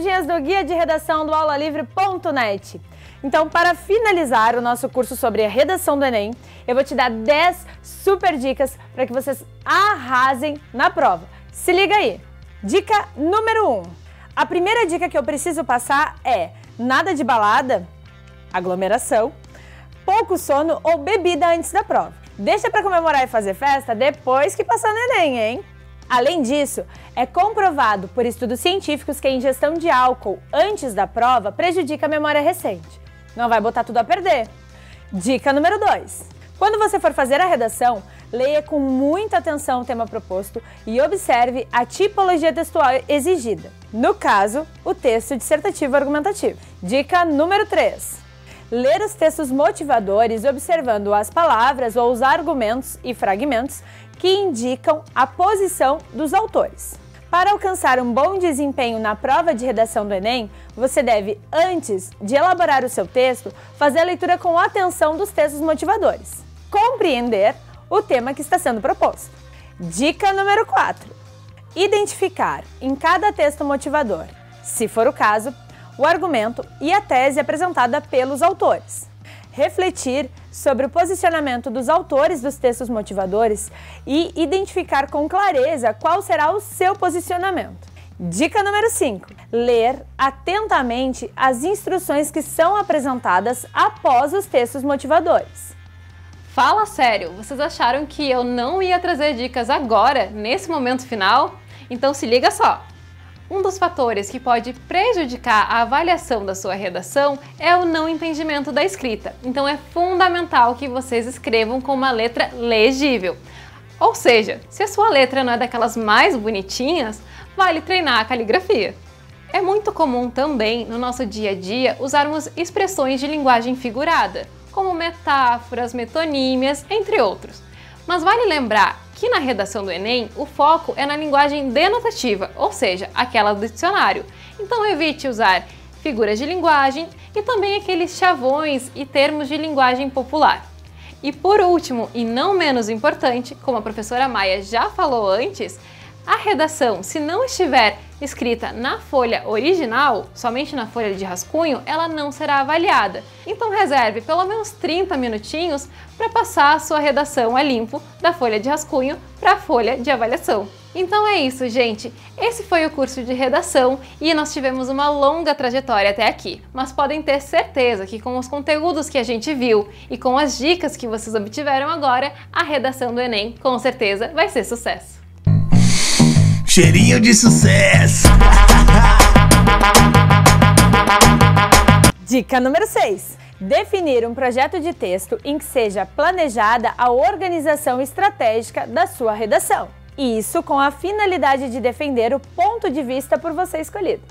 mensagenzinhas do guia de redação do aulalivre.net. Então, para finalizar o nosso curso sobre a redação do Enem, eu vou te dar 10 super dicas para que vocês arrasem na prova. Se liga aí! Dica número 1. A primeira dica que eu preciso passar é nada de balada, aglomeração, pouco sono ou bebida antes da prova. Deixa para comemorar e fazer festa depois que passar no Enem, hein? Além disso, é comprovado por estudos científicos que a ingestão de álcool antes da prova prejudica a memória recente. Não vai botar tudo a perder. Dica número 2. Quando você for fazer a redação, leia com muita atenção o tema proposto e observe a tipologia textual exigida. No caso, o texto dissertativo argumentativo. Dica número 3. Ler os textos motivadores observando as palavras ou os argumentos e fragmentos que indicam a posição dos autores. Para alcançar um bom desempenho na prova de redação do Enem, você deve, antes de elaborar o seu texto, fazer a leitura com atenção dos textos motivadores. Compreender o tema que está sendo proposto. Dica número 4. Identificar em cada texto motivador, se for o caso, o argumento e a tese apresentada pelos autores. Refletir sobre o posicionamento dos autores dos textos motivadores e identificar com clareza qual será o seu posicionamento. Dica número 5. Ler atentamente as instruções que são apresentadas após os textos motivadores. Fala sério, vocês acharam que eu não ia trazer dicas agora, nesse momento final? Então se liga só! Um dos fatores que pode prejudicar a avaliação da sua redação é o não entendimento da escrita. Então é fundamental que vocês escrevam com uma letra legível. Ou seja, se a sua letra não é daquelas mais bonitinhas, vale treinar a caligrafia. É muito comum também, no nosso dia a dia, usarmos expressões de linguagem figurada, como metáforas, metonímias, entre outros. Mas vale lembrar que na redação do Enem, o foco é na linguagem denotativa, ou seja, aquela do dicionário. Então evite usar figuras de linguagem e também aqueles chavões e termos de linguagem popular. E por último, e não menos importante, como a professora Maia já falou antes, a redação, se não estiver escrita na folha original, somente na folha de rascunho, ela não será avaliada. Então reserve pelo menos 30 minutinhos para passar a sua redação a limpo da folha de rascunho para a folha de avaliação. Então é isso, gente. Esse foi o curso de redação e nós tivemos uma longa trajetória até aqui. Mas podem ter certeza que com os conteúdos que a gente viu e com as dicas que vocês obtiveram agora, a redação do Enem com certeza vai ser sucesso. Cheirinho de sucesso! Dica número 6. Definir um projeto de texto em que seja planejada a organização estratégica da sua redação. Isso com a finalidade de defender o ponto de vista por você escolhido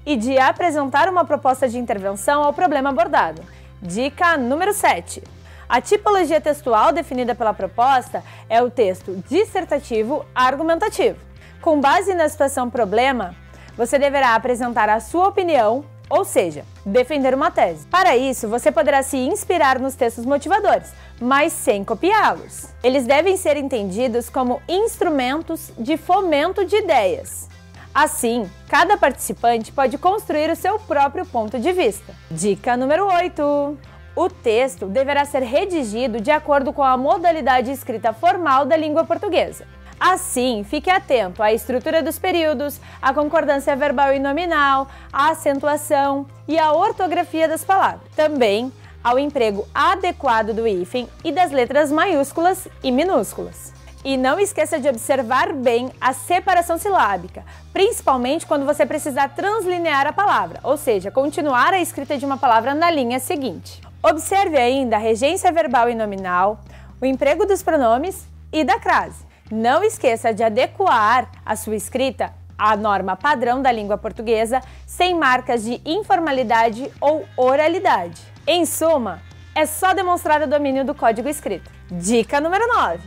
e de apresentar uma proposta de intervenção ao problema abordado. Dica número 7. A tipologia textual definida pela proposta é o texto dissertativo argumentativo. Com base na situação problema, você deverá apresentar a sua opinião, ou seja, defender uma tese. Para isso, você poderá se inspirar nos textos motivadores, mas sem copiá-los. Eles devem ser entendidos como instrumentos de fomento de ideias. Assim, cada participante pode construir o seu próprio ponto de vista. Dica número 8. O texto deverá ser redigido de acordo com a modalidade escrita formal da língua portuguesa. Assim, fique atento à estrutura dos períodos, à concordância verbal e nominal, à acentuação e à ortografia das palavras. Também ao emprego adequado do hífen e das letras maiúsculas e minúsculas. E não esqueça de observar bem a separação silábica, principalmente quando você precisar translinear a palavra, ou seja, continuar a escrita de uma palavra na linha seguinte. Observe ainda a regência verbal e nominal, o emprego dos pronomes e da crase. Não esqueça de adequar a sua escrita à norma padrão da língua portuguesa, sem marcas de informalidade ou oralidade. Em suma, é só demonstrar o domínio do código escrito. Dica número 9.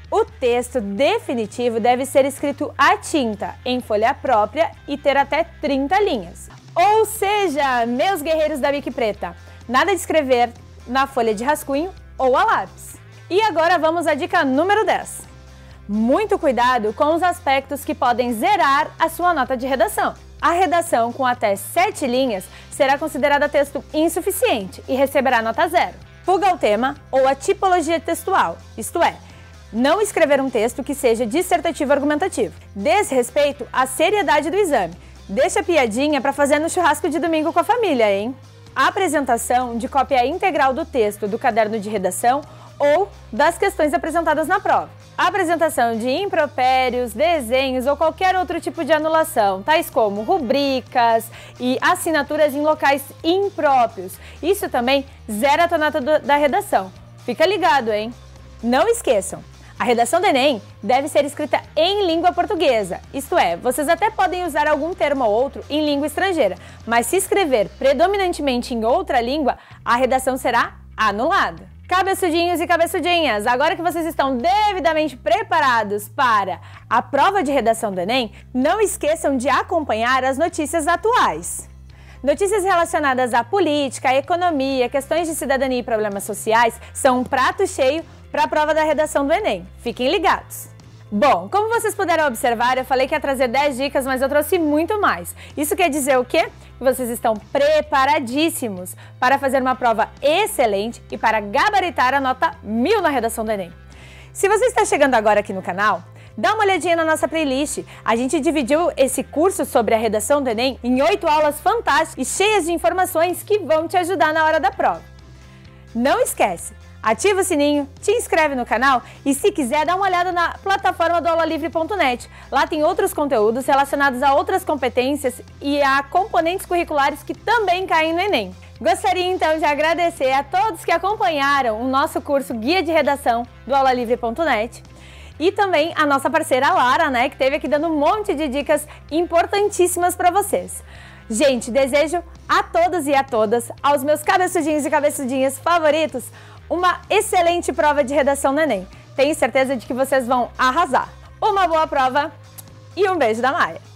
O texto definitivo deve ser escrito à tinta, em folha própria e ter até 30 linhas. Ou seja, meus guerreiros da Bic Preta, nada de escrever na folha de rascunho ou a lápis. E agora vamos à dica número 10. Muito cuidado com os aspectos que podem zerar a sua nota de redação. A redação com até 7 linhas será considerada texto insuficiente e receberá nota 0. Fuga ao tema ou a tipologia textual, isto é, não escrever um texto que seja dissertativo argumentativo. Desrespeito à seriedade do exame. Deixa piadinha para fazer no churrasco de domingo com a família, hein? A apresentação de cópia integral do texto do caderno de redação ou das questões apresentadas na prova. A apresentação de impropérios, desenhos ou qualquer outro tipo de anulação, tais como rubricas e assinaturas em locais impróprios. Isso também zera a tua nota da redação. Fica ligado, hein? Não esqueçam, a redação do Enem deve ser escrita em língua portuguesa, isto é, vocês até podem usar algum termo ou outro em língua estrangeira, mas se escrever predominantemente em outra língua, a redação será anulada. Cabeçudinhos e cabeçudinhas, agora que vocês estão devidamente preparados para a prova de redação do Enem, não esqueçam de acompanhar as notícias atuais. Notícias relacionadas à política, à economia, questões de cidadania e problemas sociais são um prato cheio para a prova da redação do Enem. Fiquem ligados! Bom, como vocês puderam observar, eu falei que ia trazer 10 dicas, mas eu trouxe muito mais. Isso quer dizer o quê? Que vocês estão preparadíssimos para fazer uma prova excelente e para gabaritar a nota 1000 na redação do Enem. Se você está chegando agora aqui no canal, dá uma olhadinha na nossa playlist. A gente dividiu esse curso sobre a redação do Enem em 8 aulas fantásticas e cheias de informações que vão te ajudar na hora da prova. Não esquece! Ativa o sininho, te inscreve no canal e, se quiser, dá uma olhada na plataforma do aulalivre.net. Lá tem outros conteúdos relacionados a outras competências e a componentes curriculares que também caem no Enem. Gostaria então de agradecer a todos que acompanharam o nosso curso Guia de Redação do aulalivre.net e também a nossa parceira Lara, que esteve aqui dando um monte de dicas importantíssimas para vocês. Gente, desejo a todos e a todas, aos meus cabeçudinhos e cabeçudinhas favoritos, uma excelente prova de redação no Enem. Tenho certeza de que vocês vão arrasar. Uma boa prova e um beijo da Maia!